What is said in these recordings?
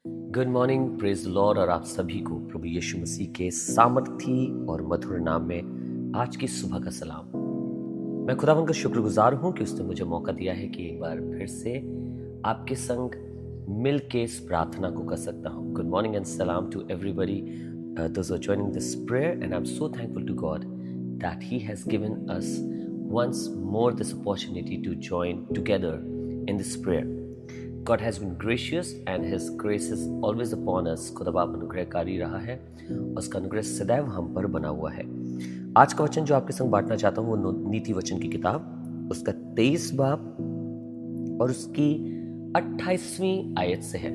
Good morning, praise Lord. और आप सभी को प्रभु यीशु मसीह के सामर्थी और मधुर नाम में आज की सुबह का सलाम। मैं खुदावंद का शुक्रगुजार हूं कि उसने मुझे मौका दिया है कि एक बार फिर से आपके संग मिल के इस प्रार्थना को कर सकता हूं। गुड मॉर्निंग एंड सलाम to everybody those are joining this prayer, and I am so thankful to God that he has given us once more this opportunity to join together in this prayer. God has been gracious and His grace is always upon us. खुदा बाप अनुग्रहकारी रहा है और उसका अनुग्रह सदैव हम पर बना हुआ है। आज का वचन जो आपके संग बांटना चाहता हूँ वो नीति वचन की किताब उसका 23 बाब और उसकी 28वीं आयत से है।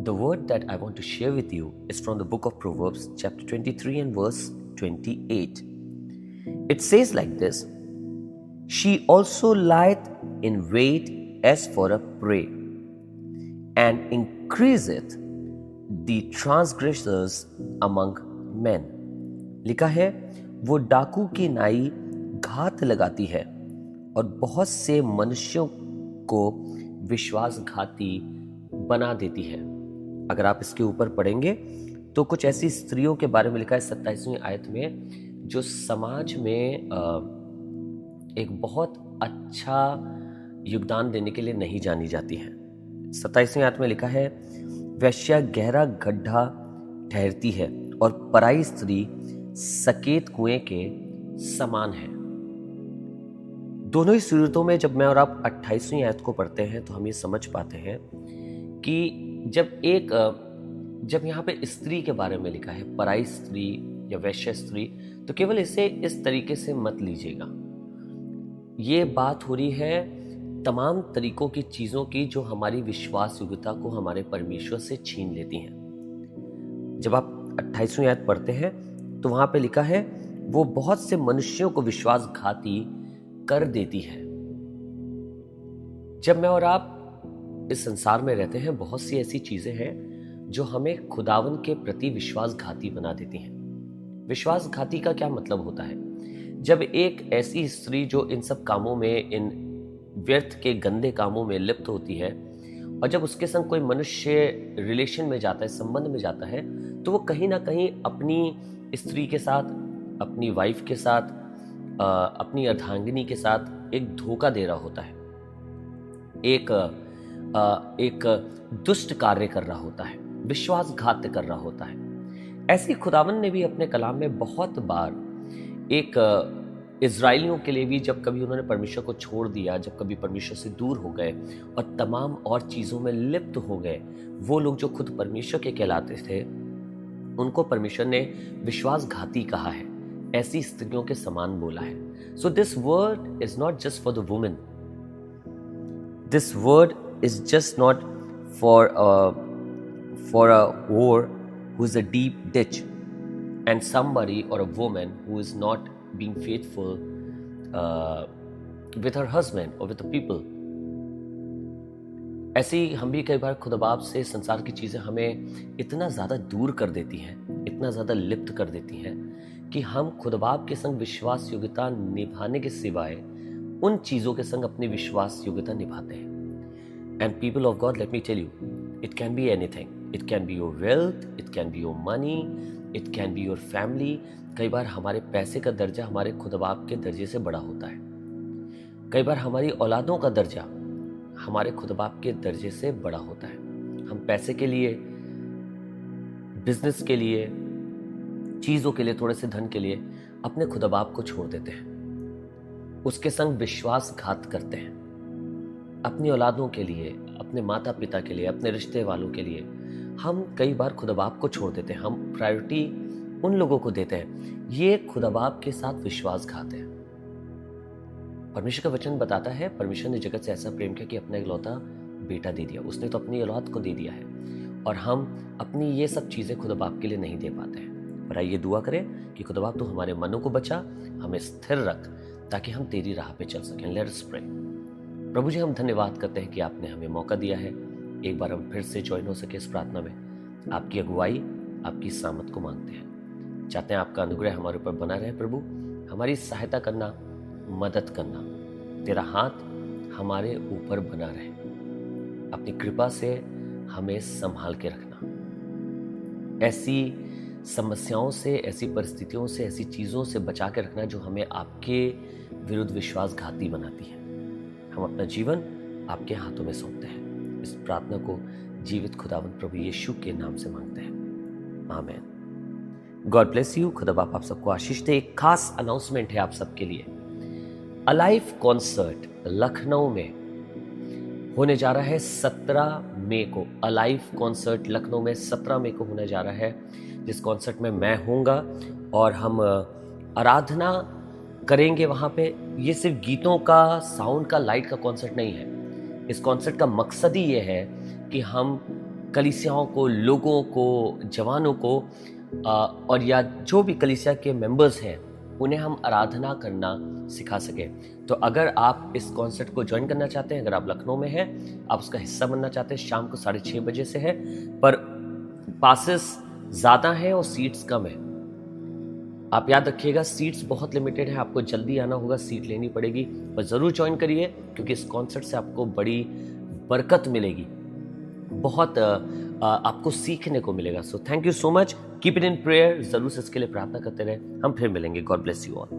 The word that I want to share with you is from the book of Proverbs chapter 23 and verse 28. It says like this: She also lieth in wait as for a prey, and increaseth the transgressors among men. लिखा है, वो डाकू की नाई घात लगाती है और बहुत से मनुष्यों को विश्वासघाती बना देती है। अगर आप इसके ऊपर पढ़ेंगे तो कुछ ऐसी स्त्रियों के बारे में लिखा है 27वीं आयत में, जो समाज में एक बहुत अच्छा योगदान देने के लिए नहीं जानी जाती है। 27वीं आयत में लिखा है, वैश्या गहरा गड्ढा ठहरती है और पराई स्त्री सकेत कुएं के समान है। दोनों ही सूरतों में जब मैं और आप 28वीं आयत को पढ़ते हैं तो हम ये समझ पाते हैं कि जब यहाँ पे स्त्री के बारे में लिखा है, पराई स्त्री या वैश्य स्त्री, तो केवल इसे इस तरीके से मत लीजिएगा। ये बात हो रही है तमाम तरीकों की चीज़ों की जो हमारी विश्वास योग्यता को हमारे परमेश्वर से छीन लेती हैं। जब आप 28वीं आयत पढ़ते हैं तो वहां पे लिखा है, वो बहुत से मनुष्यों को विश्वासघाती कर देती है। जब मैं और आप इस संसार में रहते हैं, बहुत सी ऐसी चीजें हैं जो हमें खुदावन के प्रति विश्वासघाती बना देती हैं। विश्वासघाती का क्या मतलब होता है? जब एक ऐसी स्त्री जो इन सब कामों में, इन व्यर्थ के गंदे कामों में लिप्त होती है, और जब उसके संग कोई मनुष्य रिलेशन में जाता है, संबंध में जाता है, तो वो कहीं ना कहीं अपनी स्त्री के साथ, अपनी वाइफ के साथ, अपनी अर्धांगिनी के साथ एक धोखा दे रहा होता है, एक दुष्ट कार्य कर रहा होता है, विश्वासघात कर रहा होता है। ऐसी खुदावन ने भी अपने कलाम में बहुत बार एक इजराइलियों के लिए भी, जब कभी उन्होंने परमेश्वर को छोड़ दिया, जब कभी परमेश्वर से दूर हो गए और तमाम और चीज़ों में लिप्त हो गए, वो लोग जो खुद परमेश्वर के कहलाते थे, उनको परमेश्वर ने विश्वासघाती कहा है, ऐसी स्त्रियों के समान बोला है। So this word is not just for the women, this word is just not for a whore who is a deep ditch, and somebody or a woman who is not being faithful with her husband or with the people. ऐसे ही हम भी कई बार खुदा बाप से, संसार की चीज़ें हमें इतना ज़्यादा दूर कर देती हैं, इतना ज़्यादा लिप्त कर देती हैं कि हम खुदा बाप के संग विश्वास योग्यता निभाने के सिवाय उन चीज़ों के संग अपनी विश्वास योग्यता निभाते हैं। And people of God, let me tell you, it can be anything. It can be your wealth, it can be your money, it can be your family. कई बार हमारे पैसे का दर्जा हमारे खुदा बाप के दर्जे से बड़ा होता है। कई बार हमारी औलादों का दर्जा हमारे खुदा बाप के दर्जे से बड़ा होता है। हम पैसे के लिए, बिजनेस के लिए, चीज़ों के लिए, थोड़े से धन के लिए अपने खुदा बाप को छोड़ देते हैं, उसके संग विश्वासघात करते हैं। अपनी औलादों के लिए, अपने माता पिता के लिए, अपने रिश्ते वालों के लिए हम कई बार खुदा बाप को छोड़ देते हैं। हम प्रायोरिटी उन लोगों को देते हैं। ये खुदा बाप के साथ विश्वासघात है। परमेश्वर का वचन बताता है, परमेश्वर ने जगत से ऐसा प्रेम किया कि अपना इकलौता बेटा दे दिया। उसने तो अपनी औलाद को दे दिया है, और हम अपनी ये सब चीज़ें खुदा बाप के लिए नहीं दे पाते हैं। पर आइए दुआ करें कि खुदा बाप तू हमारे मनों को बचा, हमें स्थिर रख, ताकि हम तेरी राह पे चल सकें। Let us pray. प्रभु जी, हम धन्यवाद करते हैं कि आपने हमें मौका दिया है, एक बार हम फिर से ज्वाइन हो सके इस प्रार्थना में। आपकी अगुवाई, आपकी सामत को मांगते हैं। चाहते हैं आपका अनुग्रह हमारे ऊपर बना रहे। प्रभु, हमारी सहायता करना, मदद करना, तेरा हाथ हमारे ऊपर बना रहे। अपनी कृपा से हमें संभाल के रखना, ऐसी समस्याओं से, ऐसी परिस्थितियों से, ऐसी चीज़ों से बचा के रखना जो हमें आपके विरुद्ध विश्वासघाती बनाती है। हम अपना जीवन आपके हाथों में सौंपते हैं। इस प्रार्थना को जीवित खुदावंद प्रभु यीशु के नाम से मांगते हैं, आमीन। God bless you. खुदा बाप आप सबको आशीष दे। एक खास अनाउंसमेंट है आप सबके लिए। अलाइव कॉन्सर्ट लखनऊ में होने जा रहा है 17 मई को। अलाइव कॉन्सर्ट लखनऊ में 17 मई को होने जा रहा है, जिस कॉन्सर्ट में मैं होऊंगा और हम आराधना करेंगे वहाँ पे। ये सिर्फ गीतों का, साउंड का, लाइट का कॉन्सर्ट नहीं है। इस कॉन्सर्ट का मकसद ही ये है कि हम कलीसियाओं को, लोगों को, जवानों को और या जो भी कलीसिया के मेंबर्स हैं उन्हें हम आराधना करना सिखा सकें। तो अगर आप इस कॉन्सर्ट को ज्वाइन करना चाहते हैं, अगर आप लखनऊ में हैं, आप उसका हिस्सा बनना चाहते हैं, शाम को 6:30 बजे से है, पर पासेस ज़्यादा हैं और सीट्स कम है। आप याद रखिएगा, सीट्स बहुत लिमिटेड है, आपको जल्दी आना होगा, सीट लेनी पड़ेगी। पर ज़रूर ज्वाइन करिए, क्योंकि इस कॉन्सर्ट से आपको बड़ी बरकत मिलेगी, बहुत आपको सीखने को मिलेगा। So thank you so much. Keep it in prayer. ज़रूर से इसके लिए प्रार्थना करते रहे। हम फिर मिलेंगे। God bless you all.